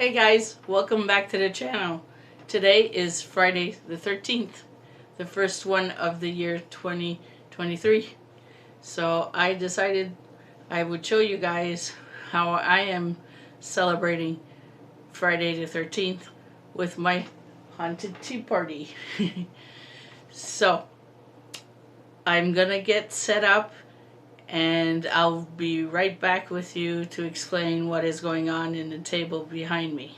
Hi guys, welcome back to the channel. Today is Friday the 13th, the first one of the year 2023. So I decided I would show you guys how I am celebrating Friday the 13th with my haunted tea party. So I'm gonna get set up and I'll be right back with you to explain what is going on in the table behind me.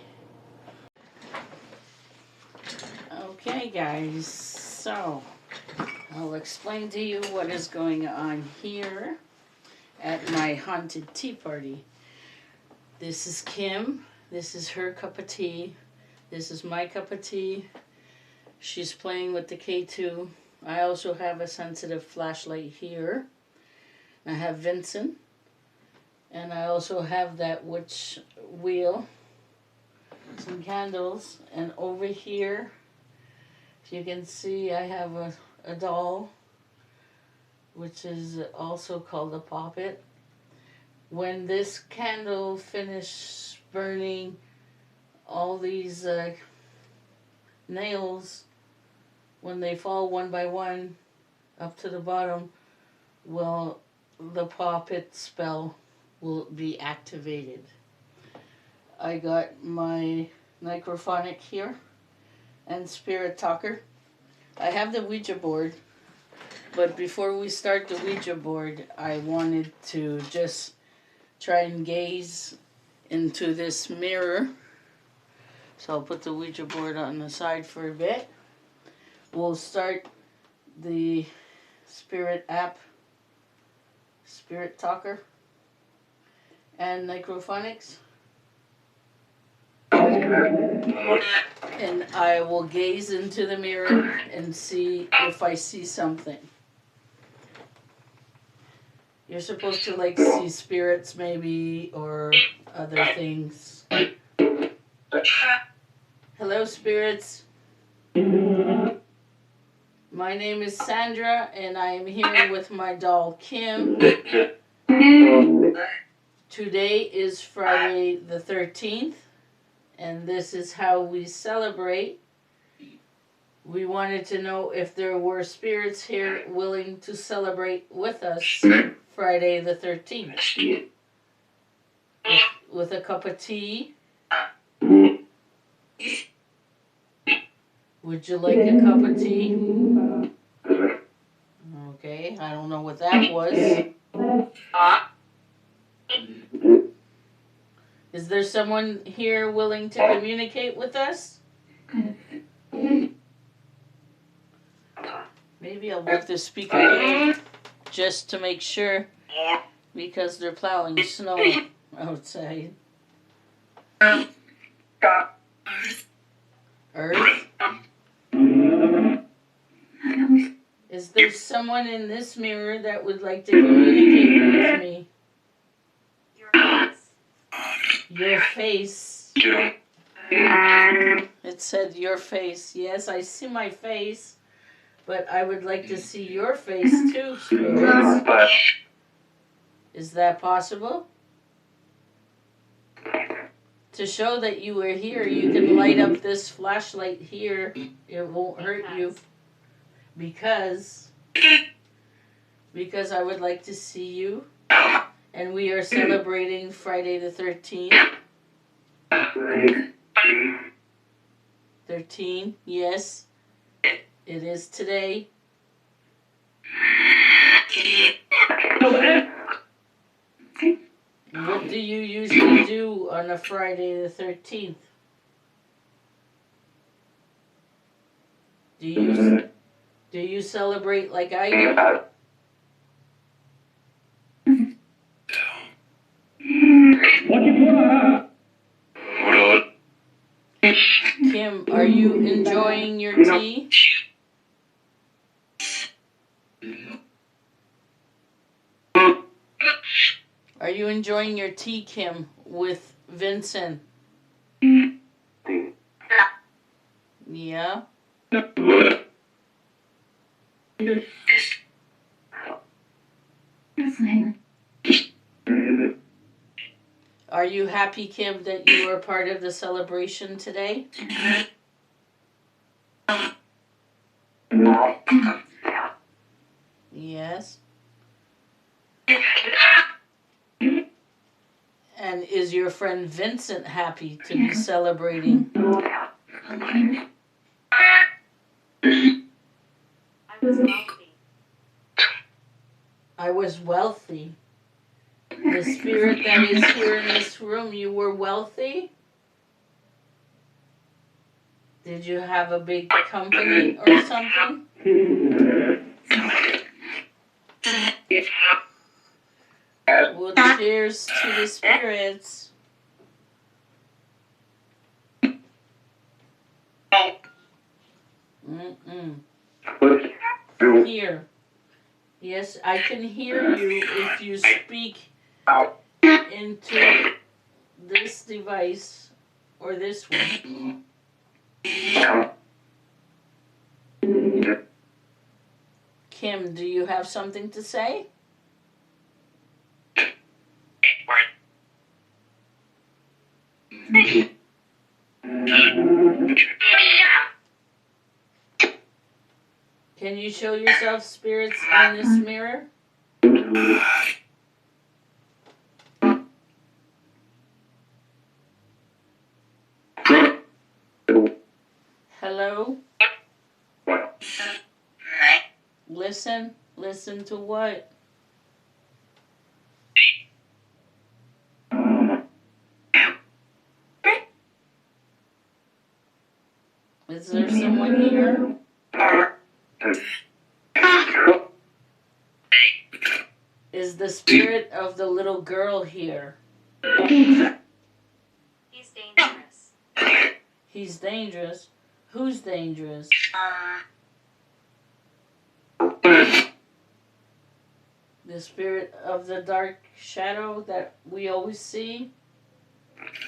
Okay guys, so I'll explain to you what is going on here at my haunted tea party. This is Kim, this is her cup of tea, this is my cup of tea. She's playing with the K2. I also have a sensitive flashlight here. I have Vincent, and I also have that witch wheel, some candles, and over here, if you can see, I have a doll, which is also called a poppet. When this candle finishes burning, all these nails, when they fall one by one up to the bottom, the poppet spell will be activated. I got my necrophonic here and spirit talker. I have the Ouija board, but before we start the Ouija board, I wanted to just try and gaze into this mirror. So I'll put the Ouija board on the side for a bit. We'll start the spirit app, spirit talker, and necrophonics, and I will gaze into the mirror and see if I see something. You're supposed to like see spirits maybe, or other things. Hello spirits. My name is Sandra, and I am here with my doll, Kim. Today is Friday the 13th, and this is how we celebrate. We wanted to know if there were spirits here willing to celebrate with us Friday the 13th. With a cup of tea. Would you like a cup of tea? Okay, I don't know what that was. Is there someone here willing to communicate with us? Maybe I'll work the speaker here just to make sure, because they're plowing snow outside. Earth? Is there someone in this mirror that would like to communicate with me? Your face. It said your face. Yes, I see my face, but I would like to see your face too, spirits. Is that possible? To show that you were here, you can light up this flashlight here. It won't hurt you. Because I would like to see you, and we are celebrating Friday the 13th. 13, yes, it is today. What do you usually do on a Friday the 13th? Do you celebrate like I do? Kim, are you enjoying your tea? Are you enjoying your tea, Kim, with Vincent? Yeah? Are you happy, Kim, that you were part of the celebration today? Yes. And is your friend Vincent happy to be celebrating? I was wealthy. The spirit that is here in this room, you were wealthy? Did you have a big company or something? Well, cheers to the spirits. Here. Yes, I can hear you if you speak into this device or this one. Kim, do you have something to say? Can you show yourself, spirits, on this mirror? Hello? Listen? Listen to what? Is there someone here? Is the spirit of the little girl here? He's dangerous. He's dangerous? Who's dangerous? The spirit of the dark shadow that we always see?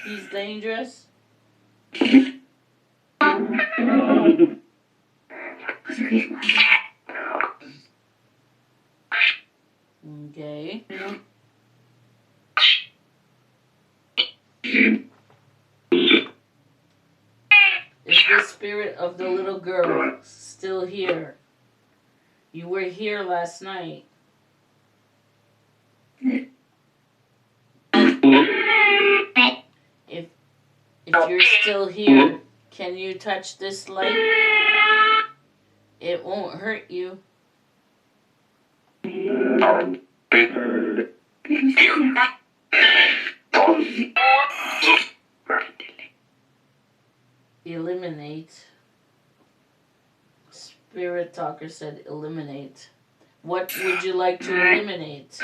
He's dangerous? Okay. Is the spirit of the little girl still here? You were here last night. If you're still here, can you touch this light? It won't hurt you. Eliminate. Spirit talker said eliminate. What would you like to eliminate?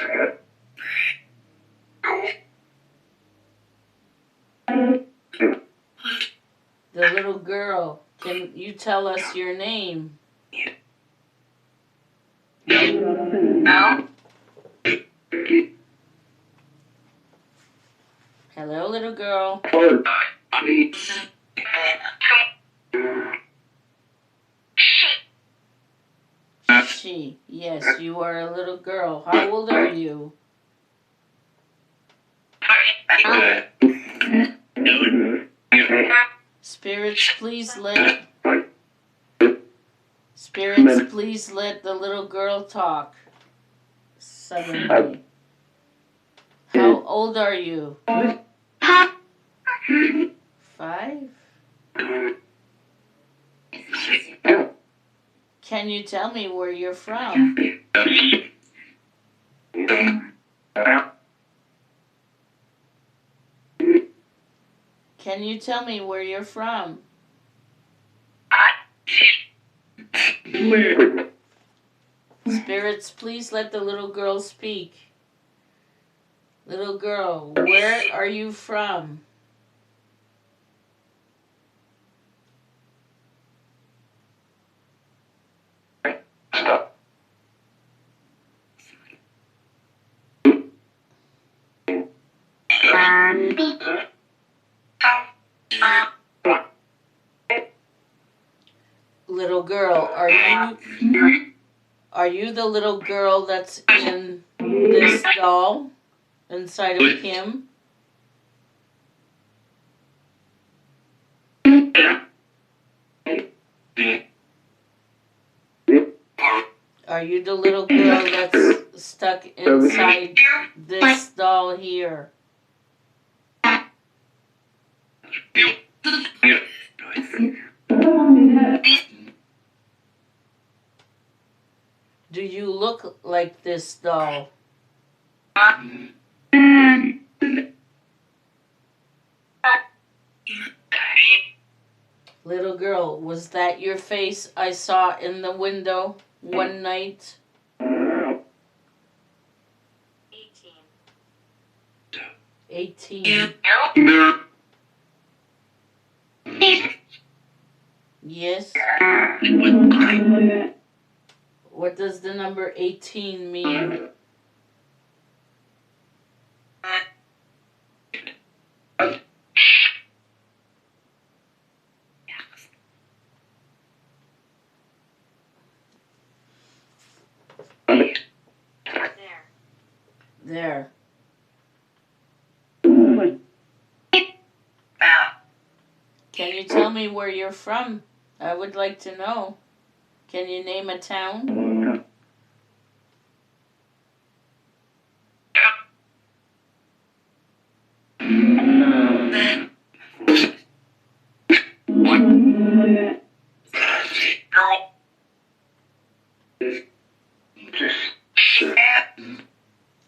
The little girl. Can you tell us your name? Hello, little girl. She. Yes, you are a little girl. How old are you? Spirits, please let the little girl talk. Suddenly. How old are you? 5? Can you tell me where you're from? Can you tell me where you're from? Spirits, please let the little girl speak. Little girl, where are you from? Little girl, are you the little girl that's in this doll inside of Kim? Are you the little girl that's stuck inside this doll here? Do you look like this doll? Little girl, was that your face I saw in the window one night? 18. Yes. What does the number 18 mean? There. Can you tell me where you're from? I would like to know. Can you name a town?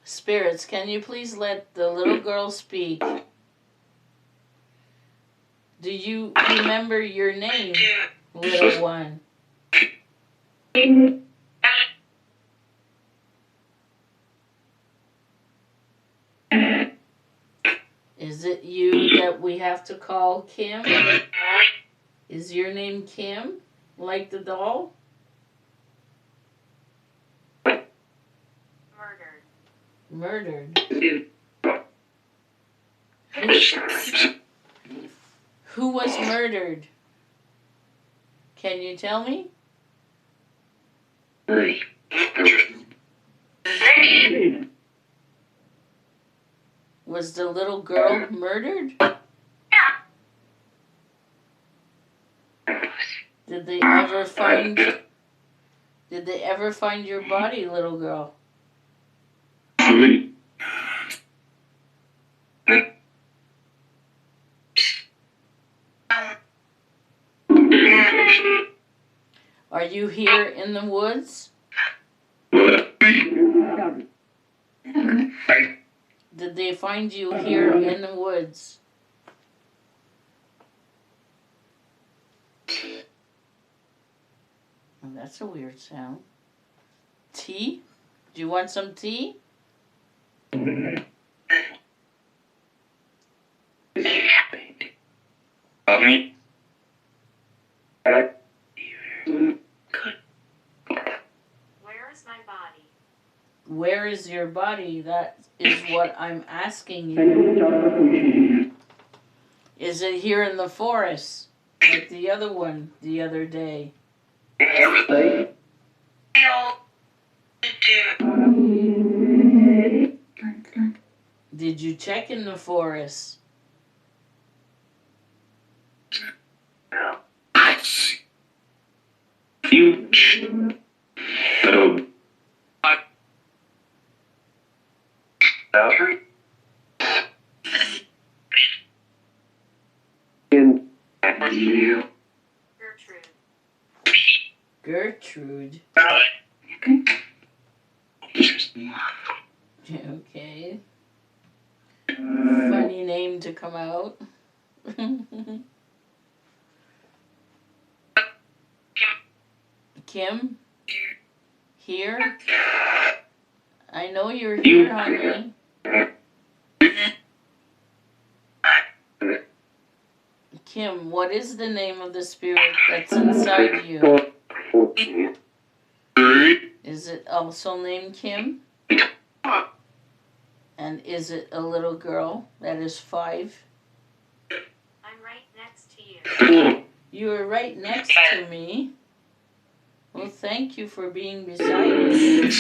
Spirits, can you please let the little girl speak? Do you remember your name, little one? Is it you that we have to call Kim? Is your name Kim, like the doll? Murdered. Who was murdered? Can you tell me? Was the little girl murdered? Did they ever find your body, little girl? Are you here in the woods? Did they find you here in the woods? Oh, that's a weird sound. Tea? Do you want some tea? Where is your body? That is what I'm asking you. Is it here in the forest? Like the other one the other day? Did you check in the forest? Gertrude. Okay. Funny name to come out. Kim? Here? I know you're here, honey. Kim, what is the name of the spirit that's inside you? Is it also named Kim? And is it a little girl that is 5? I'm right next to you. You are right next to me. Well, thank you for being beside me.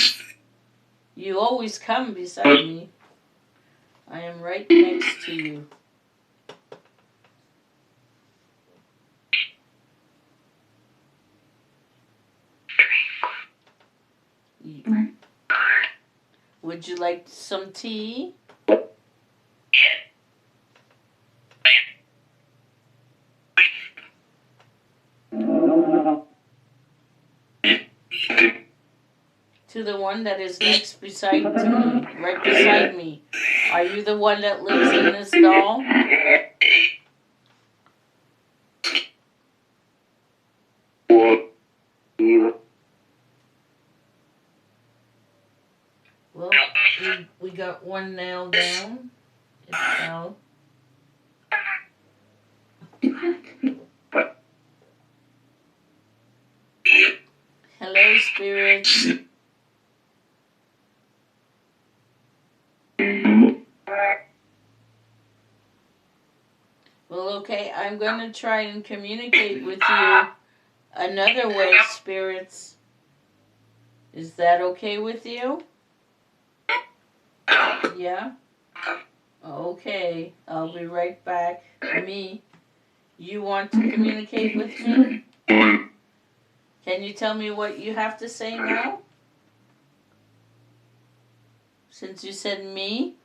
You always come beside me. I am right next to you. Would you like some tea? To the one that is next beside me, right beside me. Are you the one that lives in this doll? Well, we got one nail down. It fell. Hello, spirits. Well, okay, I'm going to try and communicate with you another way, spirits. Is that okay with you? Yeah? Okay, I'll be right back. Me, you want to communicate with me? Can you tell me what you have to say now? Since you said me?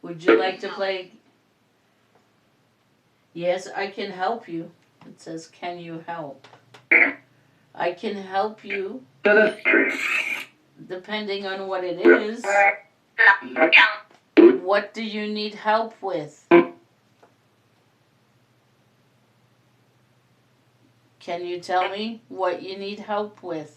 Would you like to play? Yes, I can help you. It says, can you help? I can help you depending on what it is. What do you need help with? Can you tell me what you need help with?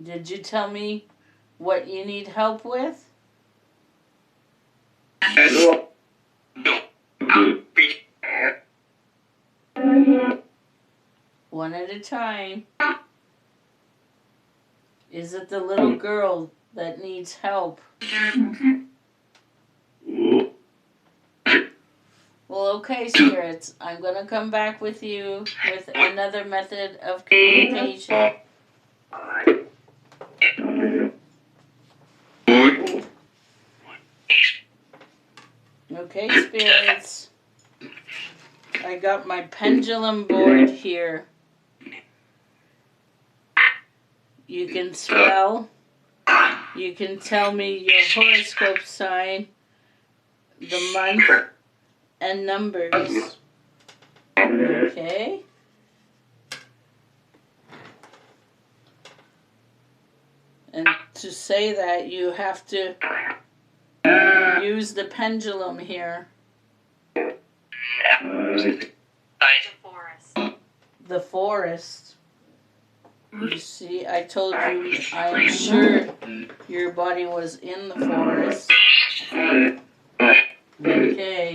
Did you tell me what you need help with? One at a time. Is it the little girl that needs help? Well, okay, spirits. I'm going to come back with you with another method of communication. Okay, spirits. I got my pendulum board here. You can spell. You can tell me your horoscope sign, the month, and numbers. Okay? And to say that, you have to use the pendulum here. The forest. The forest. You see, I told you, I'm sure your body was in the forest. Okay.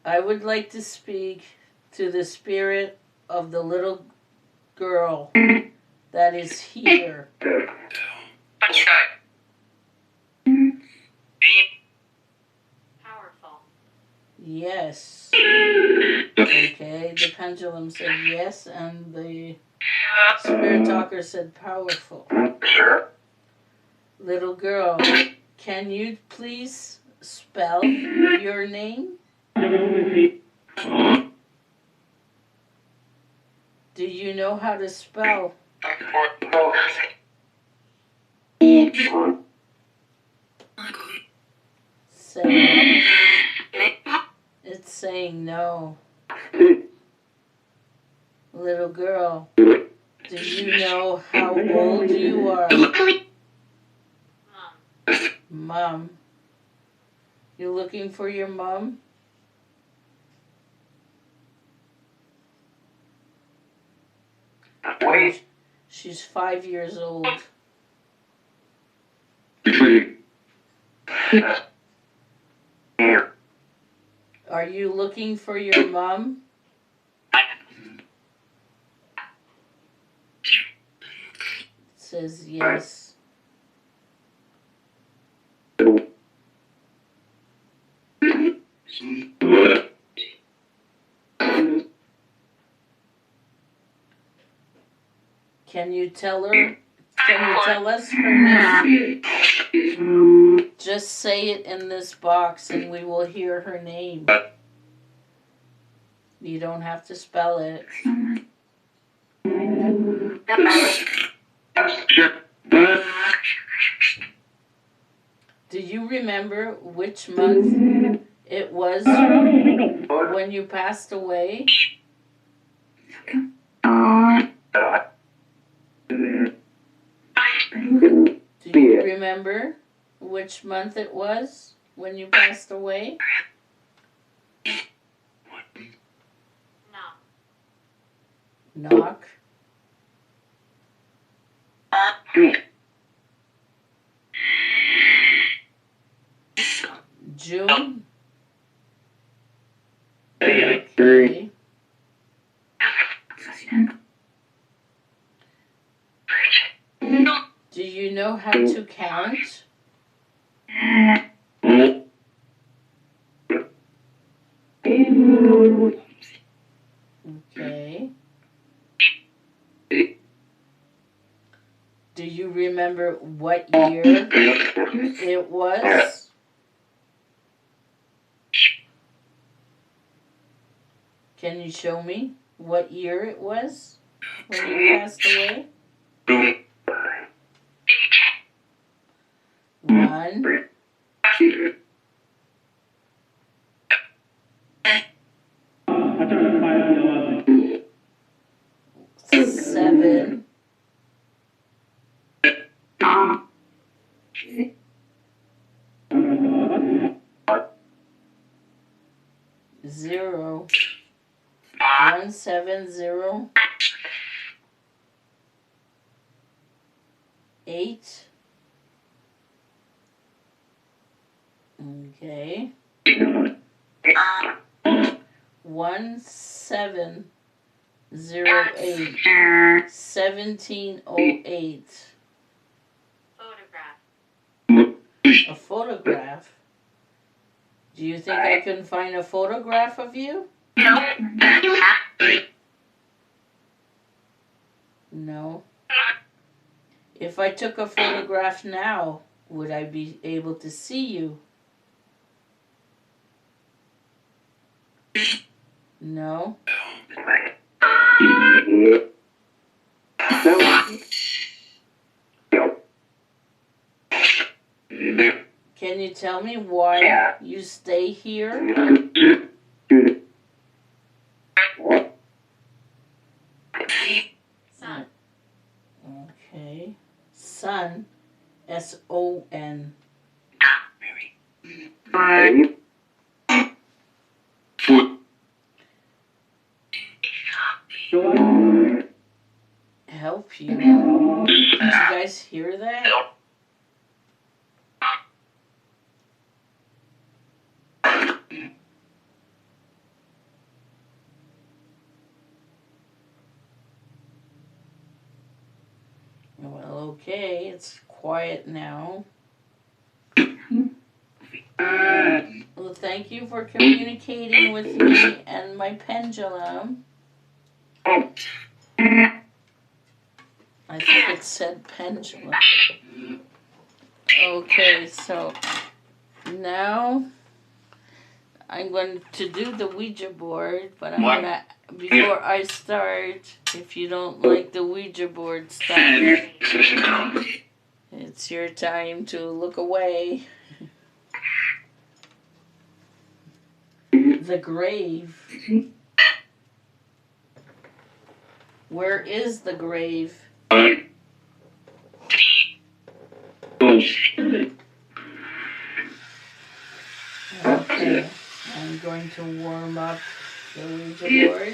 I would like to speak to the spirit of the little girl that is here. Powerful. Yes. Okay, the pendulum said yes, and the spirit talker said powerful. Little girl, can you please spell your name? Do you know how to spell? Say, it's saying no. Little girl, do you know how old you are? Mom. You looking for your mom? She's 5 years old. Are you looking for your mom? It says yes. Can you tell her? Can you tell us her name? Just say it in this box and we will hear her name. You don't have to spell it. Do you remember which month it was when you passed away? Do you remember which month it was when you passed away? No. Knock. June. Okay. Do you know how to count? Okay. Do you remember what year it was? Can you show me what year it was when you passed away? 1. 7. 0. 170. 8. Okay. 1708. 1708. Photograph. A photograph? Do you think I can find a photograph of you? No. If I took a photograph now, would I be able to see you? No. Can you tell me why you stay here? Sun. Okay. Son. S-O-N. Help you. Did you guys hear that? Well, okay, it's quiet now. Well, thank you for communicating with me and my pendulum. I think it said pendulum. Okay, so now I'm going to do the Ouija board, but I'm gonna, before I start, if you don't like the Ouija board stuff, it's your time to look away. The grave. Where is the grave? Okay, I'm going to warm up the Ouija board.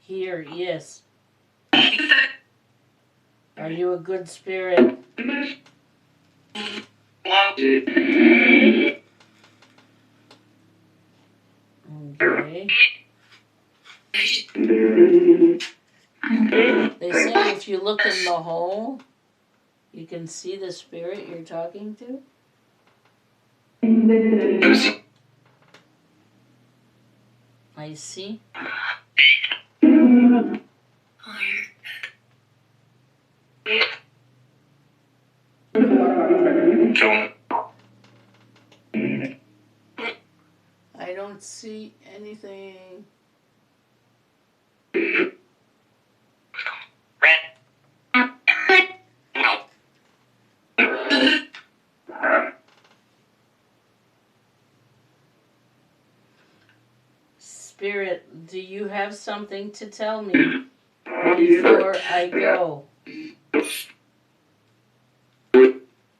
Here, yes. Are you a good spirit? Okay. They say if you look in the hole, you can see the spirit you're talking to. I see. I don't see anything. Spirit, do you have something to tell me before I go?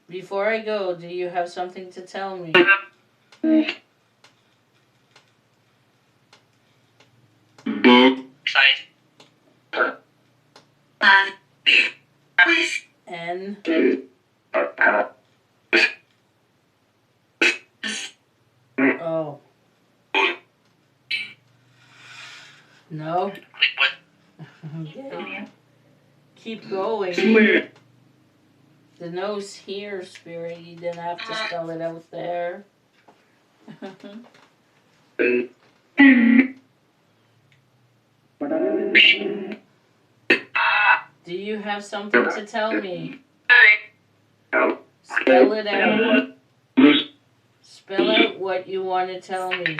Before I go, do you have something to tell me? N. Oh. No? Okay. Keep going. The nose here, Spirit. You didn't have to spell it out there. Do you have something to tell me? Spell it out. Spell out what you want to tell me.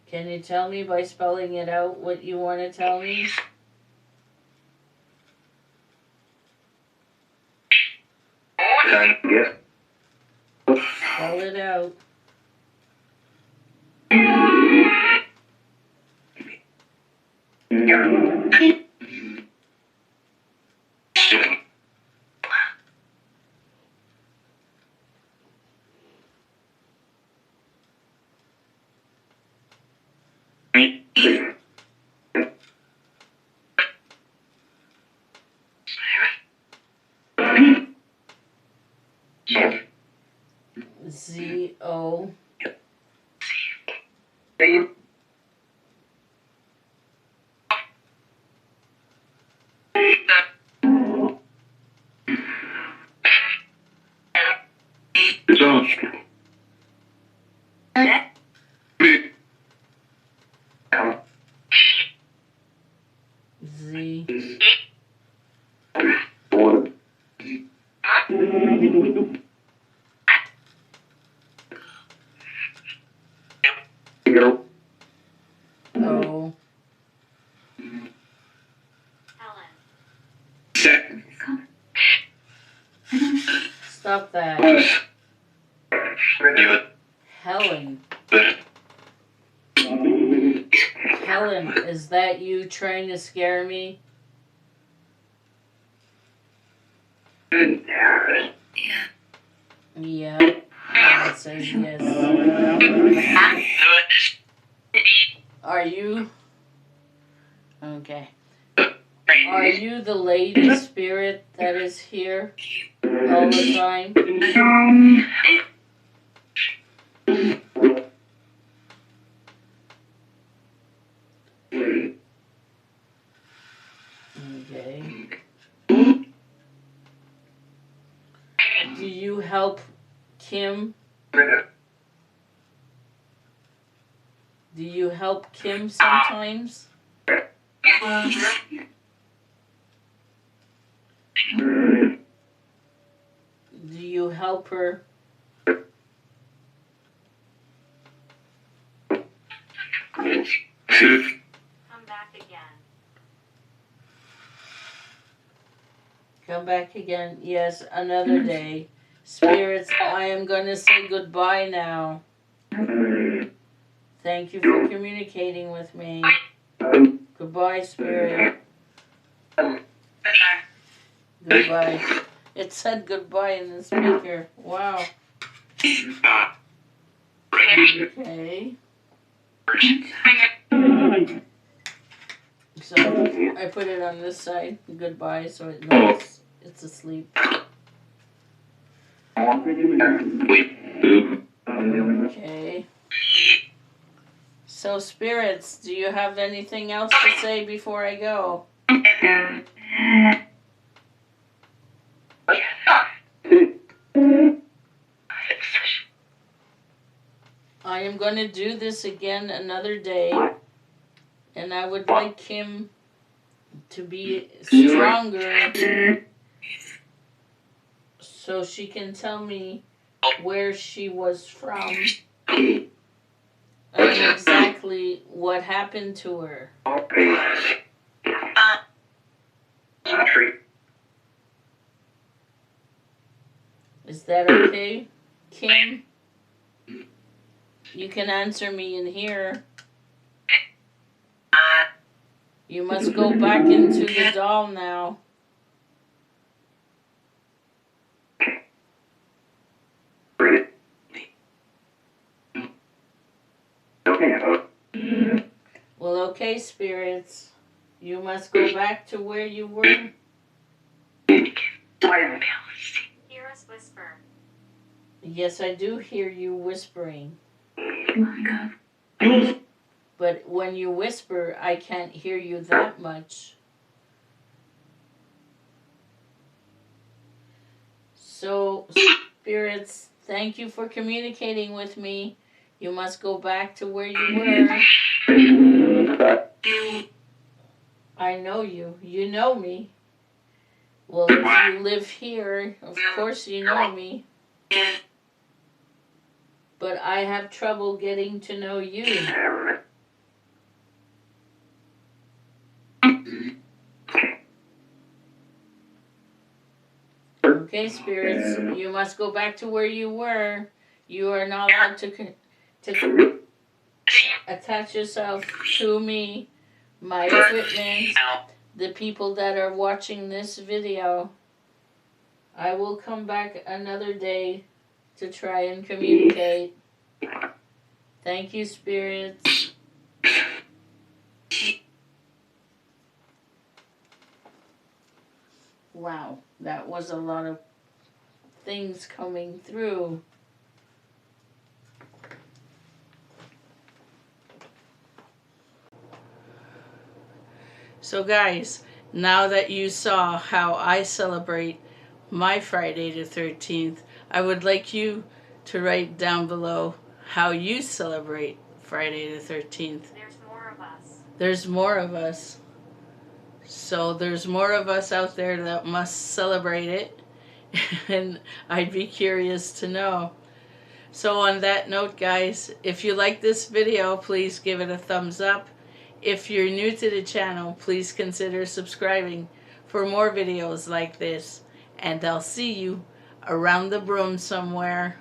Can you tell me by spelling it out what you want to tell me? Spell it out. Z-O. Z. O. Stop that. Helen. Helen, is that you trying to scare me? Yeah. That says yes. Are you? Okay. Are you the lady spirit that is here all the time? Okay. Do you help Kim? Do you help Kim sometimes? Do you help her? Come back again. Come back again. Yes, another day. Spirits, I am going to say goodbye now. Thank you for communicating with me. Goodbye, Spirit. Goodbye. It said goodbye in the speaker. Wow. Okay. So I put it on this side, goodbye, so it knows it's asleep. Okay. So spirits, do you have anything else to say before I go? I am going to do this again another day, and I would like him to be stronger so she can tell me where she was from and exactly what happened to her. Is that okay, Kim? You can answer me in here. You must go back into the doll now. Well, okay, spirits. You must go back to where you were. Hear us whisper. Yes, I do hear you whispering. Oh my God. But when you whisper, I can't hear you that much. So, spirits, thank you for communicating with me. You must go back to where you were. I know you. You know me. Well, if you live here, of course you know me. But I have trouble getting to know you. Okay, spirits, you must go back to where you were. You are not allowed to attach yourself to me, my equipment, the people that are watching this video. I will come back another day to try and communicate. Thank you, spirits. Wow, that was a lot of things coming through. So guys, now that you saw how I celebrate my Friday the 13th, I would like you to write down below how you celebrate Friday the 13th. There's more of us. There's more of us. So there's more of us out there that must celebrate it. And I'd be curious to know. So on that note, guys, if you like this video, please give it a thumbs up. If you're new to the channel, please consider subscribing for more videos like this. And I'll see you around the broom somewhere.